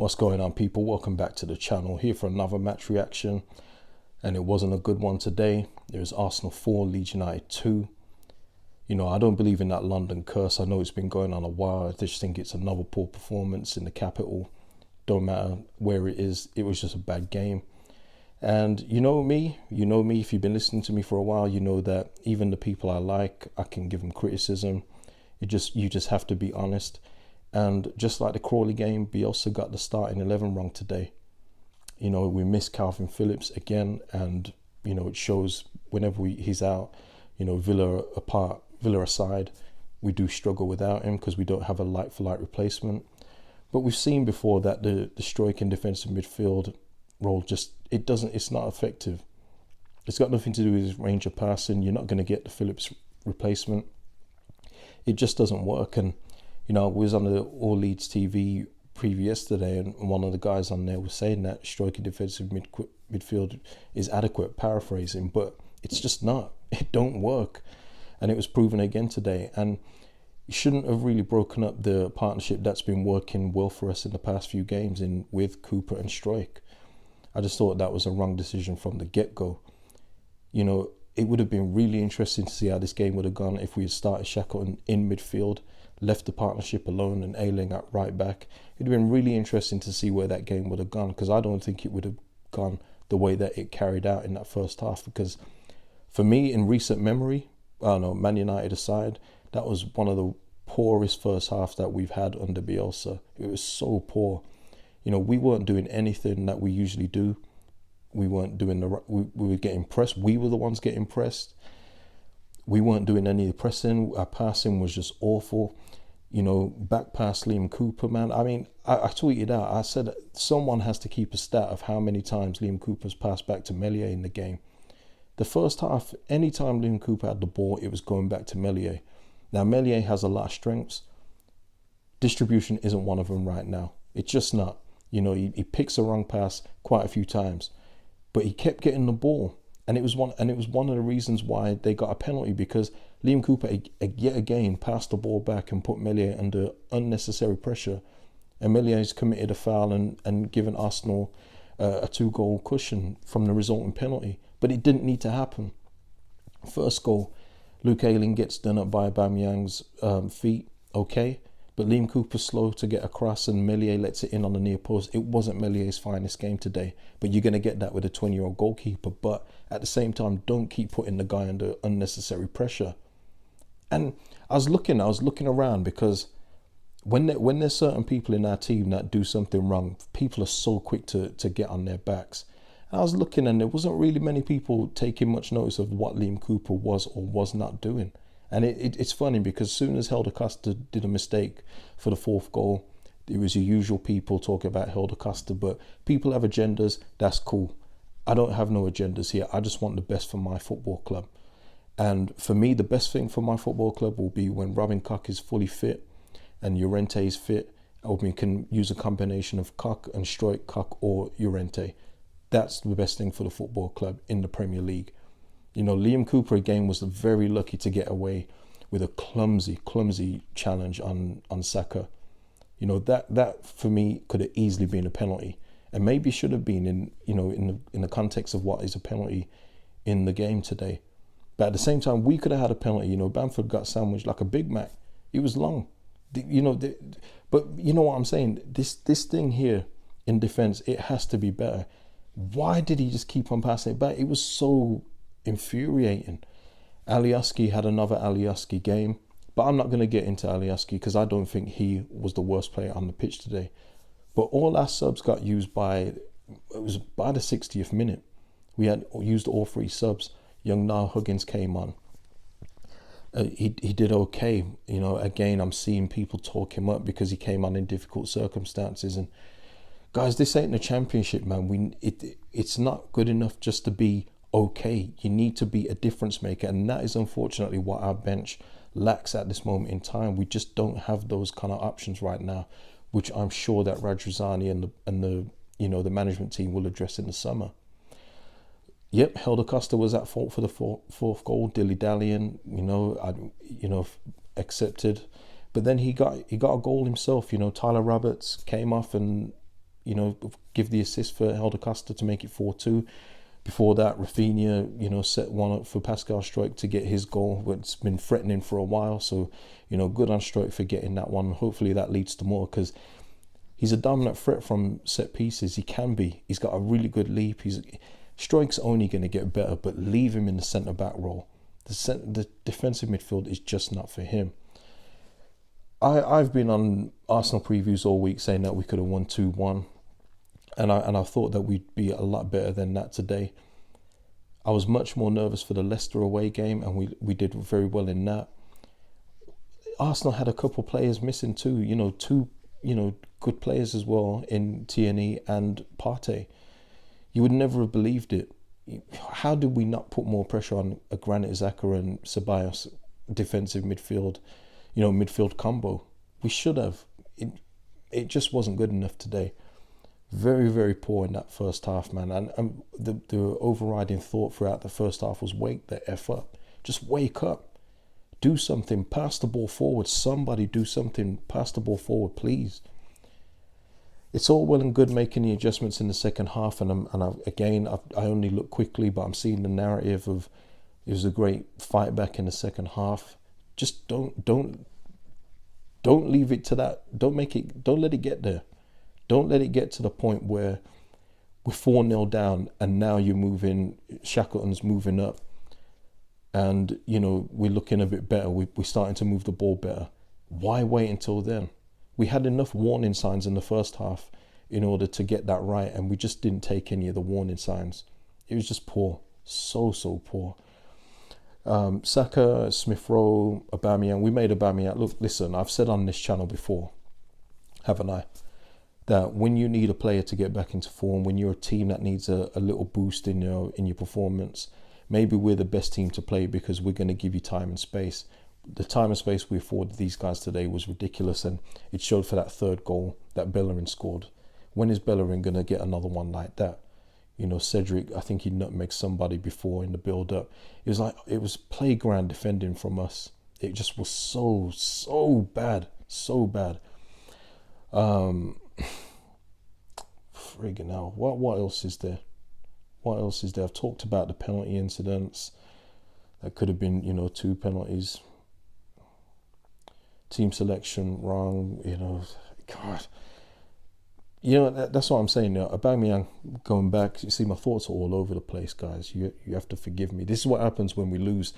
What's going on, people? Welcome back to the channel, here for another match reaction, and it wasn't a good one today. It was Arsenal 4, Leeds United 2. You know, I don't believe in that London curse. I know it's been going on a while. I just think it's another poor performance in the capital. Don't matter where it is, it was just a bad game. And you know me, if you've been listening to me for a while, you know that even the people I like, I can give them criticism. You just have to be honest. And just like the Crawley game, Bielsa got the starting 11 wrong today. You know, we miss Calvin Phillips again, and you know, it shows whenever he's out. You know, Villa aside, we do struggle without him because we don't have a like-for-like replacement. But we've seen before that the striking defensive midfield role it's not effective. It's got nothing to do with his range of passing. You're not going to get the Phillips replacement. It just doesn't work. And you know, I was on the All Leeds TV preview yesterday, and one of the guys on there was saying that striking defensive midfield is adequate, paraphrasing, but it's just not. It don't work. And it was proven again today. And you shouldn't have really broken up the partnership that's been working well for us in the past few games with Cooper and Struijk. I just thought that was a wrong decision from the get-go. You know, it would have been really interesting to see how this game would have gone if we had started Shackleton in midfield, left the partnership alone, and Ayling at right back. It'd have been really interesting to see where that game would have gone, because I don't think it would have gone the way that it carried out in that first half. Because for me, in recent memory, I don't know, Man United aside, that was one of the poorest first halves that we've had under Bielsa. It was so poor. You know, we weren't doing anything that we usually do. We weren't doing we were getting pressed. We were the ones getting pressed. We weren't doing any of the pressing. Our passing was just awful. You know, Backpass Liam Cooper, man. I mean, I tweeted out, I said someone has to keep a stat of how many times Liam Cooper's passed back to Meslier in the game. The first half, anytime Liam Cooper had the ball, it was going back to Meslier. Now, Meslier has a lot of strengths. Distribution isn't one of them right now. It's just not. You know, he picks a wrong pass quite a few times, but he kept getting the ball. And it was one of the reasons why they got a penalty, because Liam Cooper yet again passed the ball back and put Meslier under unnecessary pressure. And Meslier committed a foul and given Arsenal a 2-goal cushion from the resulting penalty. But it didn't need to happen. First goal, Luke Ayling gets done up by Aubameyang's feet, okay. But Liam Cooper's slow to get across, and Meslier lets it in on the near post. It wasn't Mellier's finest game today, but you're going to get that with a 20-year-old goalkeeper. But at the same time, don't keep putting the guy under unnecessary pressure. And I was looking around, because when there's certain people in our team that do something wrong, people are so quick to get on their backs. And I was looking, and there wasn't really many people taking much notice of what Liam Cooper was or was not doing. And it's funny, because as soon as Helder Costa did a mistake for the 4th goal, it was your usual people talking about Helder Costa. But people have agendas, that's cool. I don't have no agendas here. I just want the best for my football club. And for me, the best thing for my football club will be when Robin Koch is fully fit and Llorente is fit. Or we can use a combination of Koch and Struijk, Koch or Llorente. That's the best thing for the football club in the Premier League. You know, Liam Cooper again was very lucky to get away with a clumsy challenge on Saka. You know, that for me could have easily been a penalty, and maybe should have been in the context of what is a penalty in the game today. But at the same time, we could have had a penalty. You know, Bamford got sandwiched like a Big Mac. It was long. You know, but you know what I'm saying? This thing here in defence, it has to be better. Why did he just keep on passing it back? It was so infuriating. Alioski had another Alioski game, but I'm not going to get into Alioski because I don't think he was the worst player on the pitch today. But all our subs got used by the 60th minute. We had used all 3 subs. Young Niall Huggins came on. He did okay. You know, again, I'm seeing people talk him up because he came on in difficult circumstances. And guys, this ain't the Championship, man. It's not good enough just to be okay. You need to be a difference maker, and that is unfortunately what our bench lacks at this moment in time. We just don't have those kind of options right now, which I'm sure that Radrizzani and the management team will address in the summer. Yep, Helder Costa was at fault for the 4th goal, dilly-dallying, accepted. But then he got a goal himself. You know, Tyler Roberts came off and give the assist for Helder Costa to make it 4-2. Before that, Rafinha, set one up for Pascal Struijk to get his goal. It's been threatening for a while. So, good on Struijk for getting that one. Hopefully that leads to more, because he's a dominant threat from set pieces. He can be. He's got a really good leap. Struijk's only going to get better, but leave him in the centre-back role. The defensive midfield is just not for him. I've been on Arsenal previews all week saying that we could have won 2-1. And I thought that we'd be a lot better than that today. I was much more nervous for the Leicester away game, and we did very well in that. Arsenal had a couple players missing too. Two good players as well in Tierney and Partey. You would never have believed it. How did we not put more pressure on a Granit Xhaka and Ceballos defensive midfield, midfield combo? We should have. It just wasn't good enough today. Very, very poor in that first half, man. And the overriding thought throughout the first half was, wake the F up. Just wake up. Do something. Pass the ball forward. Somebody do something. Pass the ball forward, please. It's all well and good making the adjustments in the second half. And I only look quickly, but I'm seeing the narrative of it was a great fight back in the second half. Just don't leave it to that. Don't let it get there. Don't let it get to the point where we're 4-0 down and now you're moving, Shackleton's moving up and, we're looking a bit better. We're starting to move the ball better. Why wait until then? We had enough warning signs in the first half in order to get that right, and we just didn't take any of the warning signs. It was just poor. So poor. Saka, Smith Rowe, Aubameyang. We made Aubameyang. Look, listen, I've said on this channel before, haven't I? That when you need a player to get back into form, when you're a team that needs a little boost in your performance, maybe we're the best team to play because we're going to give you time and space. The time and space we afforded these guys today was ridiculous, and it showed for that third goal that Bellerin scored. When is Bellerin going to get another one like that? Cedric, I think he nutmegged somebody before in the build-up. It was playground defending from us. It just was so bad. Friggin' hell. What else is there? I've talked about the penalty incidents. That could have been, 2 penalties. Team selection wrong, God. That's what I'm saying now. Aubameyang going back. You see, my thoughts are all over the place, guys. You have to forgive me. This is what happens when we lose.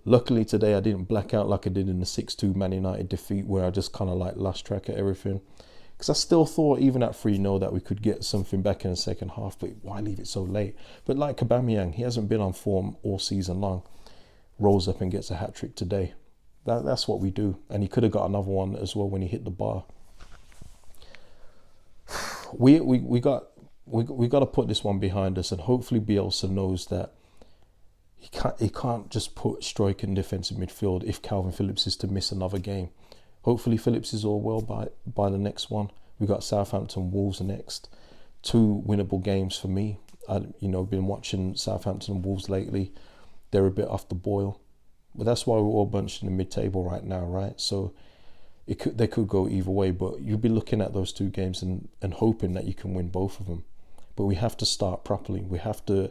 Luckily today I didn't black out like I did in the 6-2 Man United defeat, where I just kind of lost track of everything. Because I still thought, even at 3-0, that we could get something back in the second half. But why leave it so late? But like Aubameyang, he hasn't been on form all season long. Rolls up and gets a hat-trick today. That's what we do. And he could have got another one as well when he hit the bar. We got to put this one behind us, and hopefully Bielsa knows that he can't just put Struijk in defensive midfield if Calvin Phillips is to miss another game. Hopefully Phillips is all well by the next one. We've got Southampton, Wolves next. 2 winnable games for me. I've been watching Southampton and Wolves lately. They're a bit off the boil. But that's why we're all bunched in the mid-table right now, right? So they could go either way, but you'll be looking at those 2 games and hoping that you can win both of them. But we have to start properly. We have to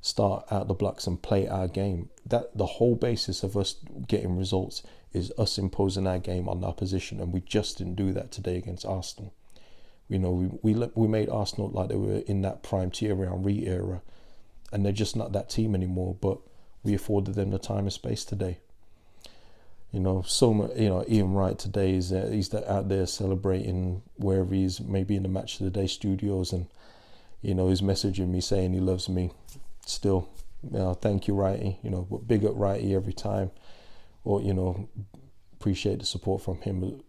start out the blocks and play our game. That the whole basis of us getting results is us imposing our game on the opposition, and we just didn't do that today against Arsenal. We made Arsenal like they were in that prime Thierry Henry era, and they're just not that team anymore. But we afforded them the time and space today. Ian Wright today he's out there celebrating wherever he's, maybe in the Match of the Day studios, and he's messaging me saying he loves me. Still, thank you, Wrighty. But big up Wrighty every time, or appreciate the support from him.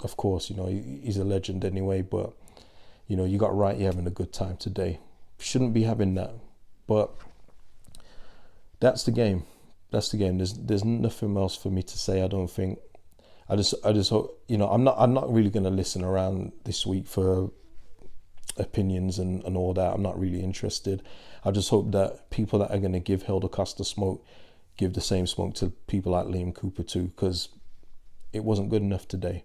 Of course, he's a legend anyway. But you got Wrighty having a good time today. Shouldn't be having that, but that's the game. There's nothing else for me to say. I don't think. I just hope, I'm not really going to listen around this week for opinions and all that. I'm not really interested. I just hope that people that are going to give Helder Costa smoke give the same smoke to people like Liam Cooper too, because it wasn't good enough today.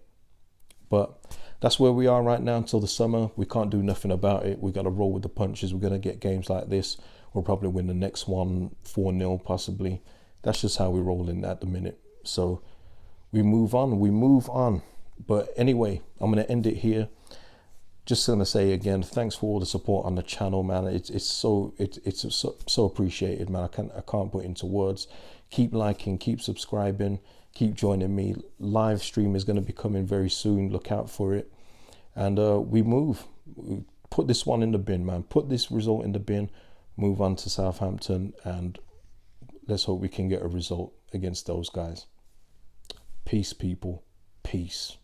But that's where we are right now until the summer. We can't do nothing about it. We got to roll with the punches. We're going to get games like this. We'll probably win the next one 4-0 possibly. That's just how we're rolling at the minute. So we move on. But anyway, I'm going to end it here. Just going to say again, thanks for all the support on the channel, man. It's so appreciated, man. I can't put it into words. Keep liking, keep subscribing, keep joining me. Live stream is going to be coming very soon. Look out for it. And we put this one in the bin, man. Put this result in the bin. Move on to Southampton, and let's hope we can get a result against those guys. Peace, people. Peace.